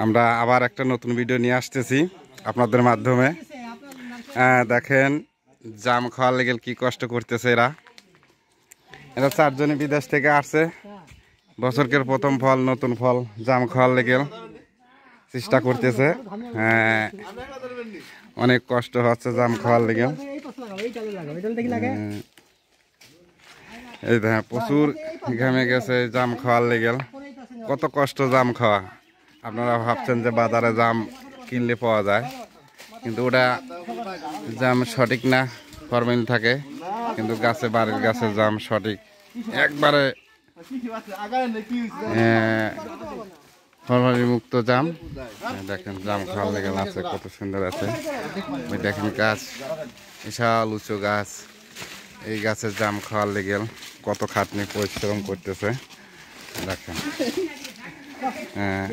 আমরা আবার একটা নতুন ভিডিও নিয়ে আসতেছি আপনাদের মাধ্যমে। দেখেন জাম খাওয়ার লেগে কি কষ্ট করতেছে এরা। এরা চারজনই বিদেশ থেকে আসছে, বছরকের প্রথম ফল নতুন ফল জাম খাওয়ার লেগে চেষ্টা করতেছে। অনেক কষ্ট হচ্ছে জাম খাওয়ার লেগে। এই দেখেন প্রচুর ঘেমে গেছে জাম খাওয়ার লেগে। কত কষ্ট জাম খাওয়া। আপনারা ভাবছেন যে বাজারে জাম কিনলে পাওয়া যায়, কিন্তু ওটা জাম সঠিক না, ফরমালিন থাকে। কিন্তু গাছে বাড়ির গাছে জাম সঠিক, একবারে ফরমালিন মুক্ত জাম। দেখেন জাম খাওয়ার লেগে আছে, কত সুন্দর আছে। ওই দেখেন গাছ, বিশাল উঁচু গাছ। এই গাছের জাম খাওয়ার লেগে কত খাটনি পরিশ্রম করতেছে দেখেন। হ্যাঁ